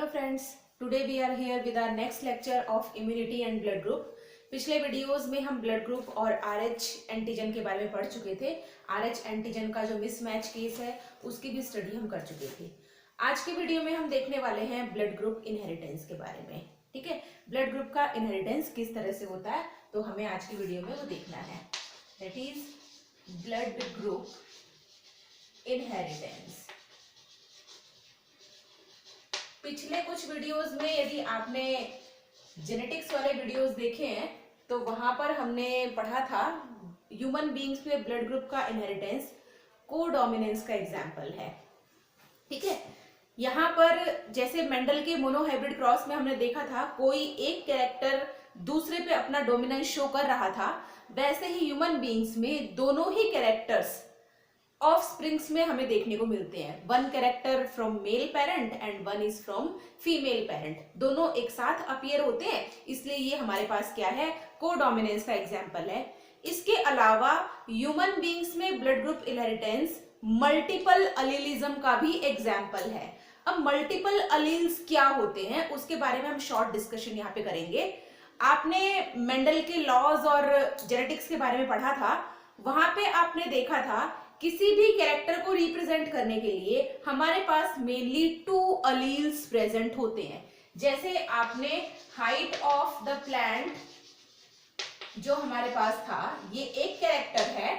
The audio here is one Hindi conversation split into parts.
Hello friends, today we are here with our next lecture of immunity and blood group. पिछले वीडियोस में हम ब्लड ग्रुप और RH एंटीजन के बारे में पढ़ चुके थे। RH एंटीजन का जो मिसमैच केस है उसकी भी स्टडी हम कर चुके थे। आज के वीडियो में हम देखने वाले हैं ब्लड ग्रुप इनहेरिटेंस के बारे में। ठीक है, ब्लड ग्रुप का इनहेरिटेंस किस तरह से होता है तो हमें आज की वीडियो में वो देखना है। That is blood group inheritance. पिछले कुछ वीडियोस में यदि आपने जेनेटिक्स वाले वीडियोस देखे हैं तो वहां पर हमने पढ़ा था ह्यूमन बीइंग्स में ब्लड ग्रुप का इनहेरिटेंस कोडोमिनेंस का एग्जांपल है। ठीक है, यहाँ पर जैसे मेंडल के मोनोहाइब्रिड क्रॉस में हमने देखा था कोई एक कैरेक्टर दूसरे पे अपना डोमिनेंस शो कर रहा था, वैसे ही ह्यूमन बीइंग्स में दोनों ही कैरेक्टर्स ऑफ स्प्रिंग्स में हमें देखने को मिलते हैं। One character from male parent and one is from female parent, दोनों एक साथ अपीयर होते हैं, इसलिए ये हमारे पास क्या है, कोडोमिनेंस का एग्जांपल है। इसके अलावा ह्यूमन बीइंग्स में blood group inheritance multiple allelism का भी एग्जांपल है। अब मल्टीपल अलील्स क्या होते हैं उसके बारे में हम शॉर्ट डिस्कशन यहाँ पे करेंगे। आपने मेंडल के लॉज और जेनेटिक्स के बारे में पढ़ा था, वहां पे आपने देखा था किसी भी कैरेक्टर को रिप्रेजेंट करने के लिए हमारे पास मेनली टू अलील्स प्रेजेंट होते हैं। जैसे आपने हाइट ऑफ द प्लांट जो हमारे पास था, ये एक कैरेक्टर है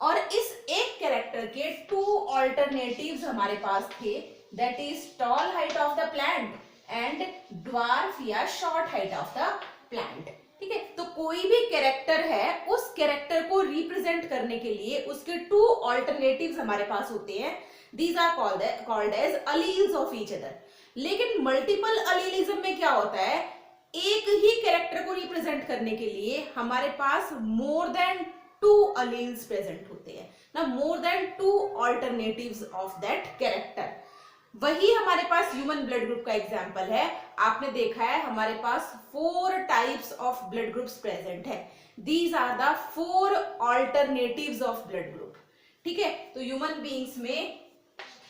और इस एक कैरेक्टर के टू ऑल्टरनेटिव्स हमारे पास थे, that is tall height of the plant and dwarf या short height of the plant. ठीक है, तो कोई भी कैरेक्टर है उस कैरेक्टर को रिप्रेजेंट करने के लिए उसके टू ऑल्टरनेटिव्स हमारे पास होते हैं। These are called as alleles of each other. लेकिन मल्टीपल अलीलिज्म में क्या होता है, एक ही कैरेक्टर को रिप्रेजेंट करने के लिए हमारे पास more than two alleles present होते हैं ना, more than two alternatives of that character. वही हमारे पास ह्यूमन ब्लड ग्रुप का एग्जांपल है। आपने देखा है हमारे पास 4 types of blood groups present है। These are the 4 alternatives of blood group. ठीक है, तो ह्यूमन बीइंग्स में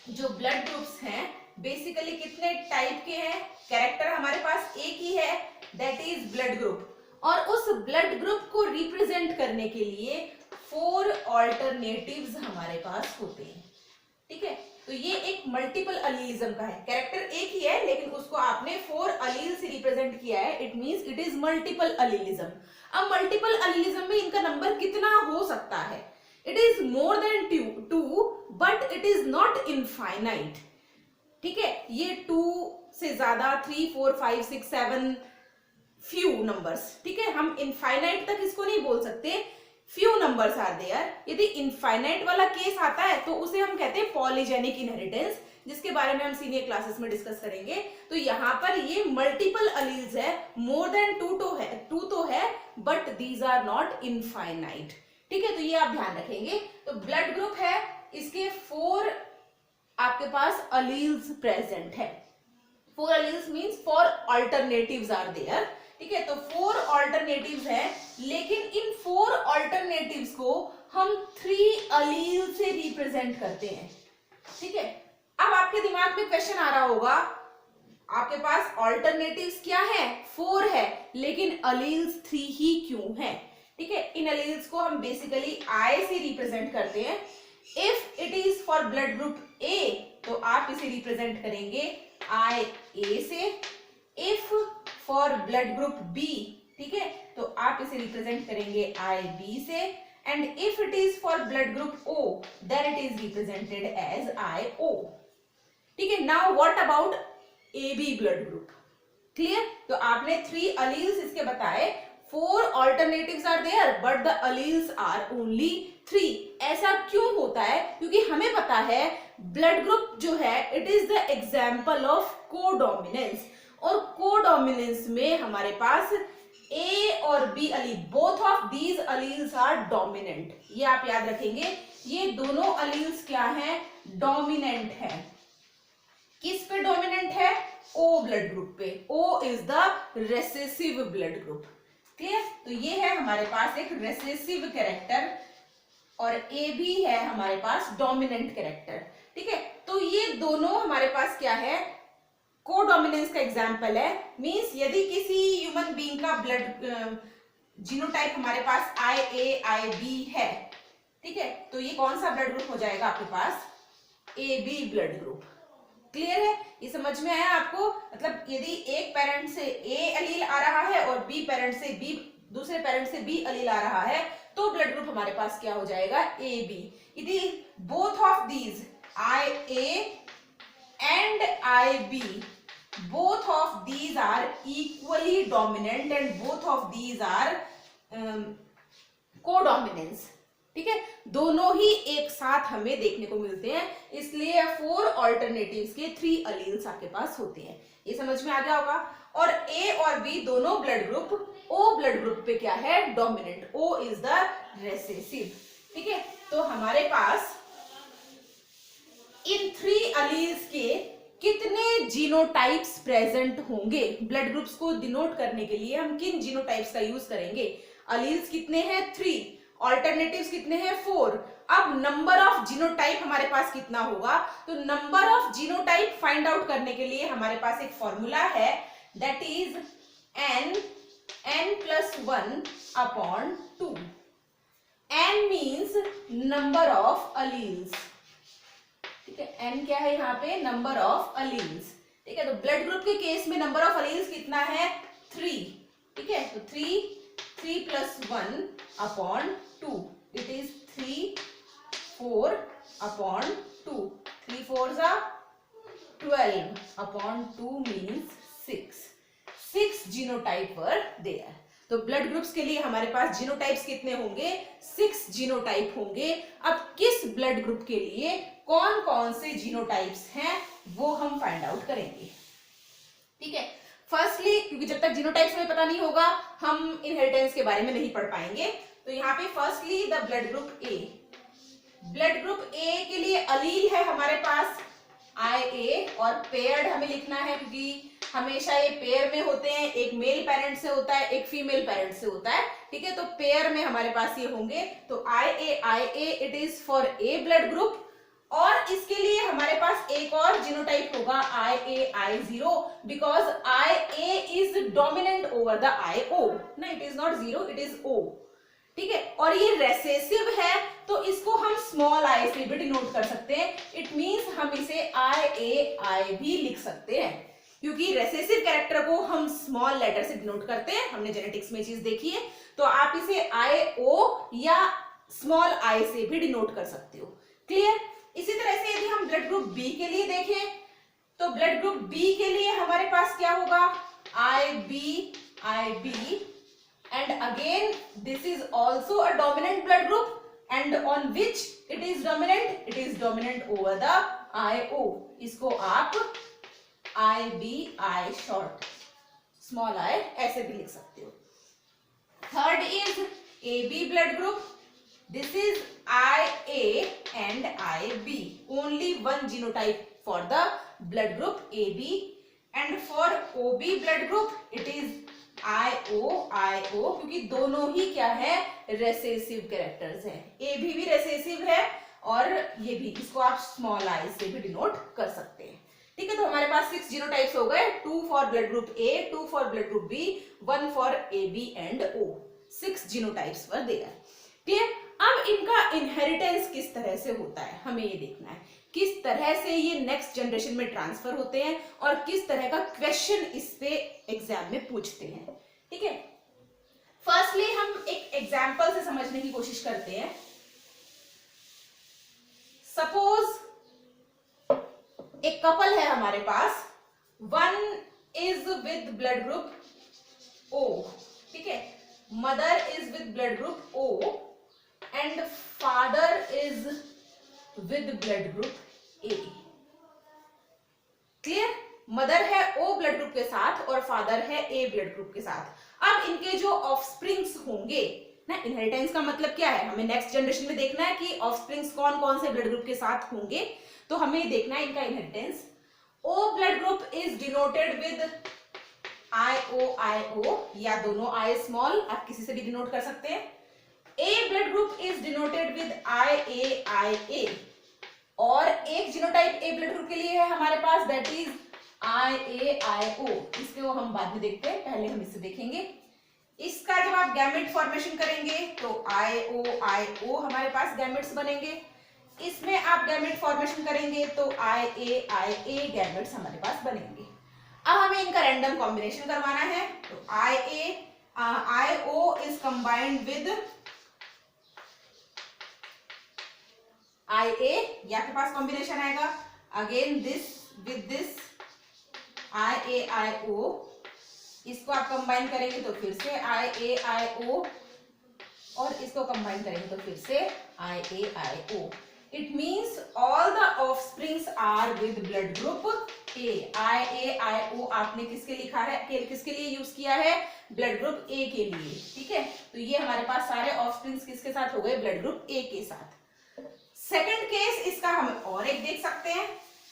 जो ब्लड ग्रुप्स हैं बेसिकली कितने टाइप के हैं, कैरेक्टर हमारे पास एक ही है, दैट इज ब्लड ग्रुप, और उस ब्लड ग्रुप को रिप्रेजेंट करने के लिए 4 ऑल्टरनेटिव्स हमारे पास होते हैं। ठीक है, तो ये एक मल्टीपल अलीलिज्म का है, कैरेक्टर एक ही है लेकिन उसको आपने 4 अलील से रिप्रेजेंट किया है, it means it is multiple allelism. अब मल्टीपल अलीलिज्म में इनका नंबर कितना हो सकता है, it is more than 2 but it is not infinite. ठीक है, ये 2 से ज्यादा 3 4 5 6 7 फ्यू नंबर्स। ठीक है, हम इनफाइनाइट तक इसको नहीं बोल सकते, फ्यू नंबर्स आर देयर। यदि इनफाइनाइट वाला केस आता है तो उसे हम कहते हैं पॉलीजेनिक इनहेरिटेंस, जिसके बारे में हम सीनियर क्लासेस में डिस्कस करेंगे। तो यहाँ पर ये मल्टीपल अलील्स है, मोर देन 2 तो है but these are not infinite. ठीक है, तो ये आप ध्यान रखेंगे। तो ब्लड ग्रुप है, इसके 4 आपके पास अलील्स प्रेजेंट है। 4 alleles means 4 alternatives are there. ठीक है, तो 4 ऑल्टरनेटिव्स हैं, लेकिन इन 4 ऑल्टरनेटिव्स को हम 3 अलील से रिप्रेजेंट करते हैं। ठीक है, अब आपके दिमाग में क्वेश्चन आ रहा होगा, आपके पास ऑल्टरनेटिव्स क्या है, 4 है, लेकिन अलील्स 3 ही क्यों है। ठीक है, इन अलील्स को हम बेसिकली आई से रिप्रेजेंट करते हैं। If it is for blood group A तो आप इसे रिप्रेजेंट करेंगे आई ए से, if for blood group B, ठीक है, तो आप इसे रिप्रेजेंट करेंगे आई बी से, and if it is for blood group O then it is represented as I O. ठीक है, now what about A B blood group, clear. तो आपने 3 अलील्स इसके बताए, 4 alternatives are there but the alleles are only 3। ऐसा क्यों होता है, क्योंकि हमें पता है ब्लड ग्रुप जो है it is the example of codominance, और कोडोमिनेंस में हमारे पास ए और B allele, both of these alleles are dominant. ये आप याद रखेंगे, ये दोनों अलील्स क्या हैं, डोमिनेंट है। किस पे डोमिनेंट है, ओ ब्लड ग्रुप पे। O is the recessive blood group. Clear, तो ये है हमारे पास एक रेसेसिव कैरेक्टर और ए भी है हमारे पास डोमिनेंट कैरेक्टर। ठीक है, तो ये दोनों हमारे पास क्या है, कोडोमिनेंस का एग्जांपल है, मींस यदि किसी ह्यूमन बीइंग का ब्लड जीनोटाइप हमारे पास IA IB है, ठीक है, तो ये कौन सा ब्लड ग्रुप हो जाएगा आपके पास? AB blood group. क्लियर है? ये समझ में आया आपको? मतलब यदि एक पेरेंट से A अलील आ रहा है और B पेरेंट से B, दूसरे पेरेंट से B अलील आ रहा है, तो ब्लड ग्रुप हमारे पास क्या हो जाएगा? AB। यदि both of these IA and IB, both of these are equally dominant and both of these are codominance, ठीक है, दोनों ही एक साथ हमें देखने को मिलते हैं, इसलिए 4 ऑल्टरनेटिव्स के 3 अलील्स आपके पास होते हैं। ये समझ में आ गया होगा। और A और B दोनों blood group O blood group पे क्या है? Dominant. O is the recessive, ठीक है। तो हमारे पास इन 3 अलील्स के कितने जीनोटाइप्स प्रेजेंट होंगे? ब्लड ग्रुप्स को डिनोट करने के लिए हम किन जीनोटाइप्स का यूज करेंगे? अलील्स कितने हैं? 3, ऑल्टरनेटिव्स कितने हैं? 4। अब नंबर ऑफ जीनोटाइप हमारे पास कितना होगा? तो number of genotype find out करने के लिए हमारे पास एक फॉर्मूला है, that is n+1/2। n means number of alleles, ठीक है। n क्या है यहाँ पे? नंबर ऑफ अलील्स, ठीक है। तो ब्लड ग्रुप के केस में नंबर ऑफ अलील्स कितना है? 3, ठीक है। तो 3 + 1/2, it is 3 4/2। 3 4s are 12/2 means 6 genotype were there. तो ब्लड ग्रुप्स के लिए हमारे पास जीनोटाइप्स कितने होंगे? 6 जीनोटाइप होंगे। अब किस ब्लड ग्रुप के लिए कौन कौन से जीनोटाइप्स हैं वो हम फाइंड आउट करेंगे, ठीक है। फर्स्टली, क्योंकि जब तक जीनोटाइप्स हमें पता नहीं होगा हम इनहेरिटेंस के बारे में नहीं पढ़ पाएंगे, तो यहाँ पे firstly the blood group A। Blood group A के लिए अलील है हमारे पास IA, और पेयर्ड हमें लिखना है क्योंकि हमेशा ये पेयर में होते हैं, एक मेल पेरेंट से होता है, एक फीमेल पेरेंट से होता है, ठीक है। तो पेयर में हमारे पास ये होंगे। तो IA it is for A blood group, और इसके लिए हमारे पास एक और जीनोटाइप होगा IA because IA is dominant over the IO। ना, it is not 0, it is O, ठीक है। और ये रेसेसिव है, तो इसको हम स्मॉल i से भी डिनोट कर सकते हैं। इट मींस हम इसे IAI भी लिख सकते हैं, क्योंकि रेसेसिव कैरेक्टर को हम स्मॉल लेटर से डिनोट करते हैं। हमने जेनेटिक्स में चीज देखी है, तो आप इसे IO या स्मॉल i से भी डिनोट कर सकते हो। क्लियर? इसी तरह से यदि हम ब्लड ग्रुप B के लिए देखें, तो ब्लड ग्रुप B के लिए हमारे पास क्या होगा? IB and again this is also a dominant blood group, and on which it is dominant over the IO। इसको आप IBI शॉर्ट स्मॉल i ऐसे भी लिख सकते हो। Third is AB blood group, this is IA and IB, only one genotype for the blood group AB, and for OB blood group it is IO, क्योंकि दोनों ही क्या है? रेसेसिव कैरेक्टर्स हैं। AB भी रेसेसिव है और ये भी, इसको आप स्मॉल i से भी डिनोट कर सकते हैं, ठीक है। तो हमारे पास 6 जीनोटाइप्स हो गए, 2 for blood group A, 2 for blood group B, 1 for AB and O। 6 genotypes were there. Clear? अब इनका इनहेरिटेंस किस तरह से होता है हमें ये देखना है, किस तरह से ये नेक्स्ट जनरेशन में ट्रांसफर होते हैं और किस तरह का क्वेश्चन इस पे एग्जाम में पूछते हैं, ठीक है। फर्स्टली हम एक एग्जांपल से समझने की कोशिश करते हैं। सपोज एक कपल है हमारे पास, one is with blood group O, ठीक है, mother is with blood group O and father is with blood group A। Clear? Mother है O ब्लड ग्रुप के साथ और फादर है A ब्लड ग्रुप के साथ। अब इनके जो ऑफस्प्रिंग्स होंगे ना, इनहेरिटेंस का मतलब क्या है? हमें नेक्स्ट जनरेशन में देखना है कि ऑफस्प्रिंग्स कौन कौन से ब्लड ग्रुप के साथ होंगे, तो हमें देखना है इनका inheritance. O blood group is denoted with IO, या दोनों I स्मॉल, आप किसी से भी डिनोट कर सकते हैं। A blood group is denoted with IA, और एक जीनोटाइप A ब्लड ग्रुप के लिए है हमारे पास, दैट इज IAIO, इसको हम बाद में देखते हैं, पहले हम इसे देखेंगे। इसका जब आप गैमेट फॉर्मेशन करेंगे तो IOIO हमारे पास गैमेट्स बनेंगे। इसमें आप गैमेट फॉर्मेशन करेंगे तो IAIA गैमेट्स हमारे पास बनेंगे। अब हमें इनका रैंडम कॉम्बिनेशन करवाना है, तो IO is combined with IA, या आपके पास कॉम्बिनेशन आएगा again this with this IAIO, इसको आप कंबाइन करेंगे तो फिर से IAIO, और इसको कंबाइन करेंगे तो फिर से IAIO। It means all the offsprings are with blood group A। IAIO आपने किसके लिखा है, किसके लिए यूज किया है, ब्लड ग्रुप A के लिए, ठीक है। तो ये हमारे पास सारे ऑफस्प्रिंग्स किसके साथ हो गए, ब्लड ग्रुप A के साथ। सेकंड केस इसका हम और एक देख सकते हैं।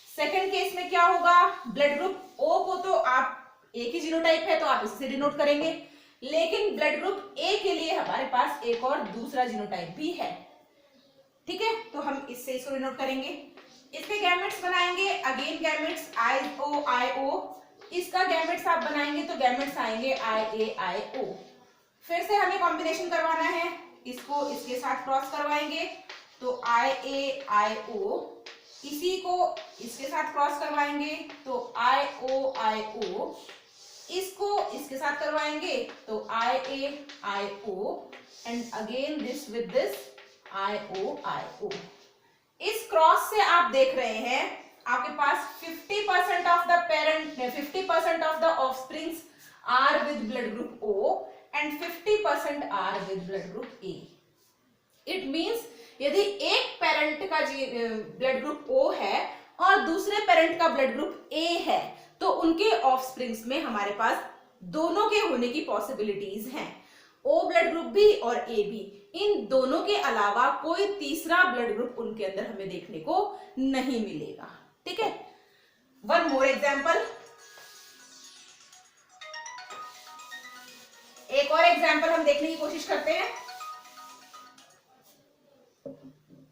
सेकंड केस में क्या होगा, ब्लड ग्रुप O को तो आप एक ही जीनोटाइप है तो आप इससे डिनोट करेंगे, लेकिन ब्लड ग्रुप A के लिए हमारे पास एक और दूसरा जीनोटाइप भी है, ठीक है। तो हम इससे इसको डिनोट करेंगे। इसके गैमेट्स बनाएंगे, अगेन गैमेट्स IOIO, इसका गैमेट्स आप बनाएंगे तो गैमेट्स आएंगे IAIO। फिर से हमें कॉम्बिनेशन करवाना है, इसको इसके साथ क्रॉस करवाएंगे तो IAIO, इसी को इसके साथ क्रॉस करवाएंगे तो IOIO, इसको इसके साथ करवाएंगे तो IAIO, and again this with this IOIO। इस क्रॉस से आप देख रहे हैं आपके पास 50% of the parent, 50% of the offsprings are with blood group O and 50% are with blood group A। It means यदि एक पेरेंट का ब्लड ग्रुप O है और दूसरे पेरेंट का ब्लड ग्रुप A है तो उनके ऑफस्प्रिंग्स में हमारे पास दोनों के होने की पॉसिबिलिटीज हैं, O ब्लड ग्रुप B और AB। इन दोनों के अलावा कोई तीसरा ब्लड ग्रुप उनके अंदर हमें देखने को नहीं मिलेगा, ठीक है। वन मोर एग्जाम्पल, एक और एग्जाम्पल हम देखने की कोशिश करते हैं।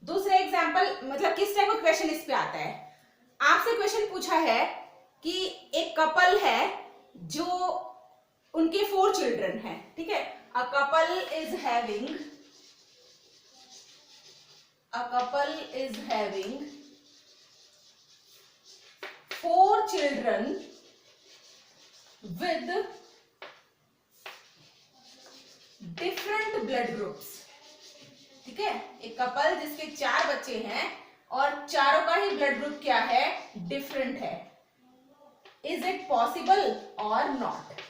दूसरे एग्जाम्पल मतलब किस टाइप का क्वेश्चन इस पे आता है, आपसे क्वेश्चन पूछा है कि एक कपल है जो उनके 4 चिल्ड्रन हैं, ठीक है। A couple is having 4 children with different blood groups, ठीक है। एक कपल जिसके 4 बच्चे हैं और चारों का ही ब्लड ग्रुप क्या है, डिफरेंट है। इज इट पॉसिबल और नॉट,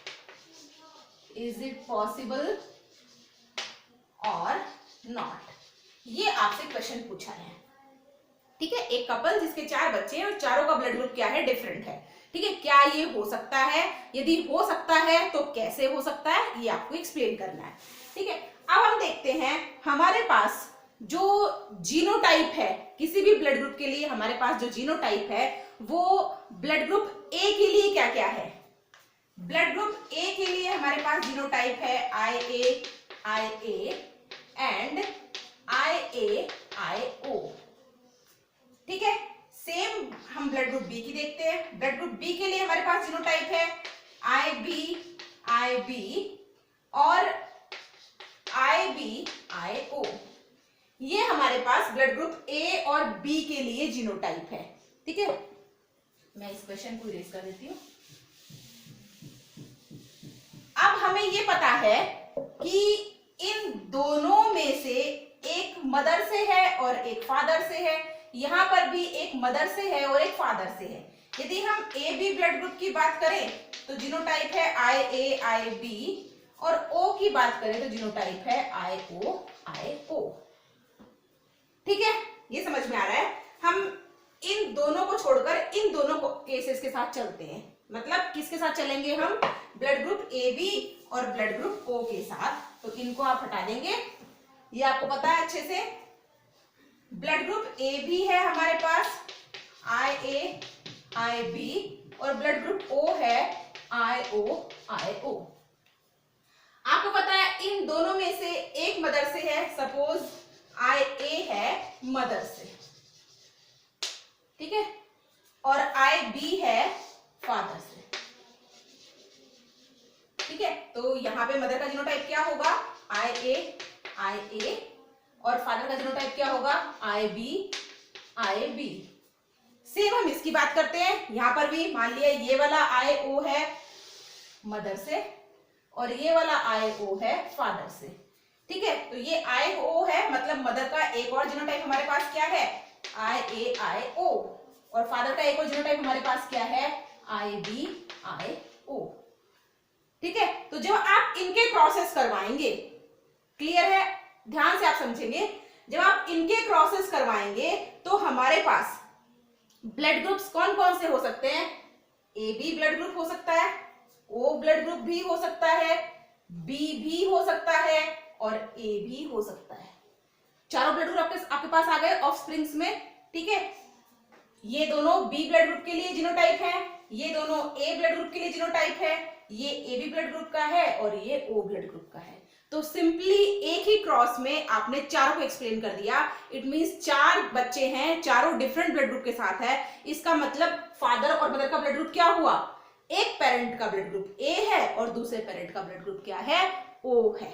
इज इट पॉसिबल और नॉट, ये आपसे क्वेश्चन पूछा है, ठीक है। एक कपल जिसके 4 बच्चे हैं और चारों का ब्लड ग्रुप क्या है, डिफरेंट है, ठीक है। क्या ये हो सकता है, यदि हो सकता है तो कैसे हो सकता है, ये आपको एक्सप्लेन करना है, ठीक है। अब हम देखते हैं हमारे पास जो जीनोटाइप है, किसी भी ब्लड ग्रुप के लिए हमारे पास जो जीनोटाइप है वो ब्लड ग्रुप A के लिए क्या क्या है। ब्लड ग्रुप A के लिए हमारे पास जीनोटाइप है IA एंड IAIO, ठीक है। सेम हम ब्लड ग्रुप B की देखते हैं। ब्लड ग्रुप B के लिए हमारे पास जीनोटाइप है IB और IBIO। ये हमारे पास ब्लड ग्रुप A और B के लिए जीनोटाइप है, ठीक है। मैं इस क्वेश्चन को इरेज कर देती हूँ। अब हमें ये पता है कि इन दोनों में से एक मदर से है और एक फादर से है, यहां पर भी एक मदर से है और एक फादर से है। यदि हम AB ब्लड ग्रुप की बात करें तो जीनोटाइप है IAIB और O की बात करें तो जीनोटाइप है IOIO, ठीक है। ये समझ में आ रहा है। हम इन दोनों को छोड़कर इन दोनों केसेस के साथ चलते हैं, मतलब किसके साथ चलेंगे हम, ब्लड ग्रुप AB और ब्लड ग्रुप O के साथ। तो इनको आप हटा देंगे, ये आपको पता है अच्छे से। ब्लड ग्रुप AB है हमारे पास IAIB और ब्लड ग्रुप O है IOIO। आपको पता है इन दोनों में से एक मदर से है, सपोज IA है मदर से, ठीक है, और IB है फादर से। तो यहाँ पे मदर का जीनोटाइप क्या होगा, IA, और फादर का जीनोटाइप क्या होगा, IB। सेम हम इसकी बात करते हैं, यहां पर भी मान लिया ये वाला IO है मदर से और ये वाला IO है फादर से। ठीक है, तो ये IO है मतलब मदर का एक और जीनोटाइप हमारे पास क्या है, IAIO, और फादर का एक और जीनोटाइप हमारे पास क्या है, IBIO। ठीक है, तो जब आप इनके क्रॉसेस करवाएंगे, क्लियर है, ध्यान से आप समझेंगे, जब आप इनके क्रॉसेस करवाएंगे तो हमारे पास ब्लड ग्रुप्स कौन कौन से हो सकते हैं, AB ब्लड ग्रुप हो सकता है, O ब्लड ग्रुप भी हो सकता है, B भी हो सकता है और A भी हो सकता है। चारों ब्लड ग्रुप आपके पास आ गए ऑफस्प्रिंग्स में। ठीक है, ये दोनों B ब्लड ग्रुप के लिए जीनोटाइप है, ये दोनों A ब्लड ग्रुप के लिए जीनोटाइप है, ये AB ब्लड ग्रुप का है और ये O ब्लड ग्रुप का है। तो सिंपली एक ही क्रॉस में आपने चारों को एक्सप्लेन कर दिया। इट मींस 4 बच्चे हैं, चारों डिफरेंट ब्लड ग्रुप के साथ है। इसका मतलब फादर और मदर का ब्लड ग्रुप क्या हुआ, एक पेरेंट का ब्लड ग्रुप A है और दूसरे पेरेंट का ब्लड ग्रुप क्या है, O है।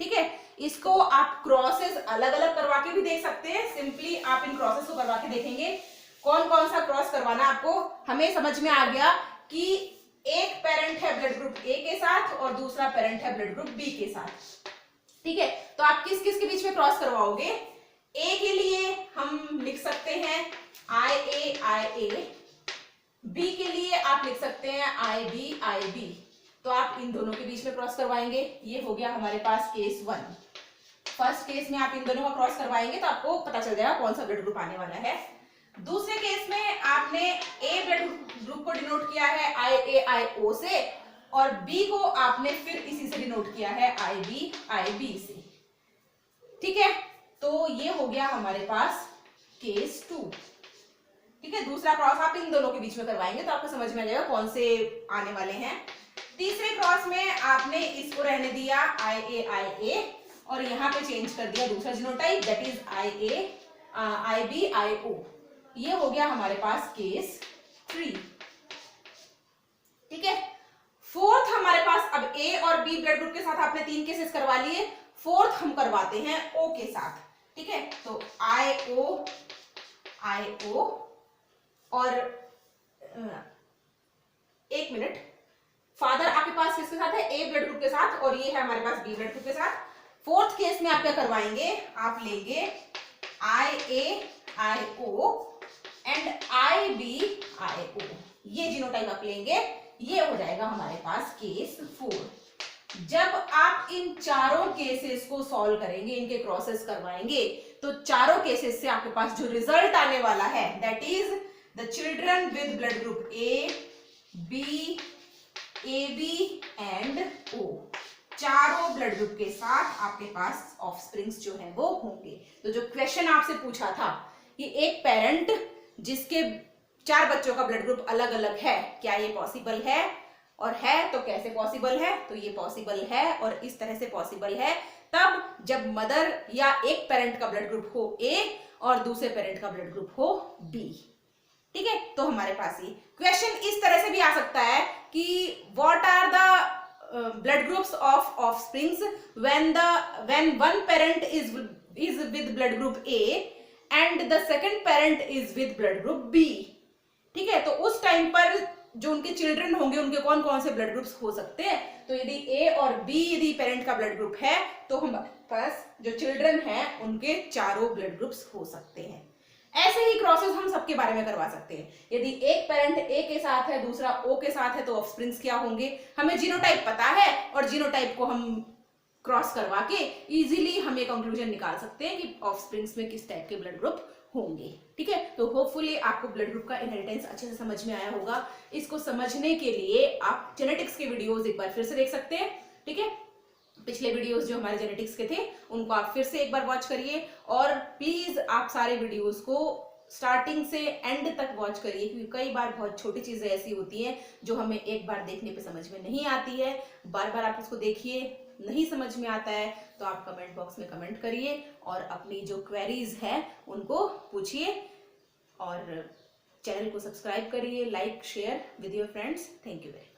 ठीक है, इसको आप क्रॉसेस अलग अलग करवा के भी देख सकते हैं। सिंपली आप इन क्रॉसेस को करवा के देखेंगे कौन कौन सा क्रॉस करवाना, आपको हमें समझ में आ गया कि एक पेरेंट है ब्लड ग्रुप A के साथ और दूसरा पेरेंट है ब्लड ग्रुप B के साथ। ठीक है, तो आप किस किस के बीच में क्रॉस करवाओगे, A के लिए हम लिख सकते हैं IA, B के लिए आप लिख सकते हैं IB। तो आप इन दोनों के बीच में क्रॉस करवाएंगे। ये हो गया हमारे पास केस 1। फर्स्ट केस में आप इन दोनों का क्रॉस करवाएंगे तो आपको पता चल जाएगा कौन सा ब्लड ग्रुप आने वाला है। दूसरे केस में आपने A ब्लड ग्रुप को डिनोट किया है IAIO से और B को आपने फिर इसी से डिनोट किया है IB से। ठीक है, तो ये हो गया हमारे पास केस 2। ठीक है, दूसरा क्रॉस आप इन दोनों के बीच में करवाएंगे तो आपको समझ में आ जाएगा कौन से आने वाले हैं। तीसरे क्रॉस में आपने इसको रहने दिया IAIA और यहाँ पे चेंज कर दिया दूसरा जीनोटाइप दैट इज IBIO। ये हो गया हमारे पास केस 3। ठीक है, फोर्थ हमारे पास अब A और B ब्लड ग्रुप के साथ आपने 3 केसेस करवा लिए, फोर्थ हम करवाते हैं O के साथ। ठीक है, तो IO और एक मिनट, फादर आपके पास किसके साथ है, A ब्लड ग्रुप के साथ और ये है हमारे पास B ब्लड ग्रुप के साथ। फोर्थ केस में आप क्या करवाएंगे, आप लेंगे IAIO एंड IBIO, ये जीनोटाइप आप लेंगे। ये हो जाएगा हमारे पास केस 4। जब आप इन चारों केसेस को सॉल्व करेंगे, इनके क्रॉसेस करवाएंगे, तो चारों केसेस से आपके पास जो रिजल्ट आने वाला है that is the children with blood group A, B, AB and O, चारों ब्लड ग्रुप के साथ आपके पास ऑफस्प्रिंग्स जो है वो होंगे। तो जो क्वेश्चन आपसे पूछा था कि एक पेरेंट जिसके 4 बच्चों का ब्लड ग्रुप अलग अलग है, क्या ये पॉसिबल है, और है तो कैसे पॉसिबल है, तो ये पॉसिबल है और इस तरह से पॉसिबल है तब जब मदर या एक पेरेंट का ब्लड ग्रुप हो A और दूसरे पेरेंट का ब्लड ग्रुप हो B। ठीक है, तो हमारे पास ये क्वेश्चन इस तरह से भी आ सकता है कि what are the blood groups of offsprings when one parent is with blood group A and the second parent is with blood group B। ठीक है, तो उस टाइम पर जो उनके चिल्ड्रन होंगे उनके कौन कौन से ब्लड ग्रुप्स हो सकते हैं, तो यदि A और B यदि पेरेंट का ब्लड ग्रुप है तो हमारे पास जो चिल्ड्रन हैं उनके चारों ब्लड ग्रुप्स हो सकते हैं। ऐसे ही क्रॉसेस हम सबके बारे में करवा सकते हैं। यदि एक पेरेंट A के साथ है दूसरा O के साथ है तो ऑफस्प्रिंग्स क्या होंगे, हमें जीनोटाइप पता है और जीनोटाइप को हम क्रॉस करवा के इजीली हम ये कंक्लूजन निकाल सकते हैं कि ऑफस्प्रिंग्स में किस टाइप के ब्लड ग्रुप होंगे। ठीक है, तो होपफुली आपको ब्लड ग्रुप का इनहेरिटेंस अच्छे से समझ में आया होगा। इसको समझने के लिए आप जेनेटिक्स के वीडियोस एक बार फिर से देख सकते हैं। ठीक है, पिछले वीडियोस जो हमारे जेनेटिक्स के थे उनको आप फिर से एक बार वॉच करिए और प्लीज आप सारे वीडियोस को स्टार्टिंग से एंड तक वॉच करिए, क्योंकि कई बार बहुत छोटी चीजें ऐसी होती हैं जो हमें एक बार देखने पे समझ में नहीं आती है। बार बार आप उसको देखिए, नहीं समझ में आता है तो आप कमेंट बॉक्स में कमेंट करिए और अपनी जो क्वेरीज है उनको पूछिए और चैनल को सब्सक्राइब करिए, like share with your friends. Thank you very much.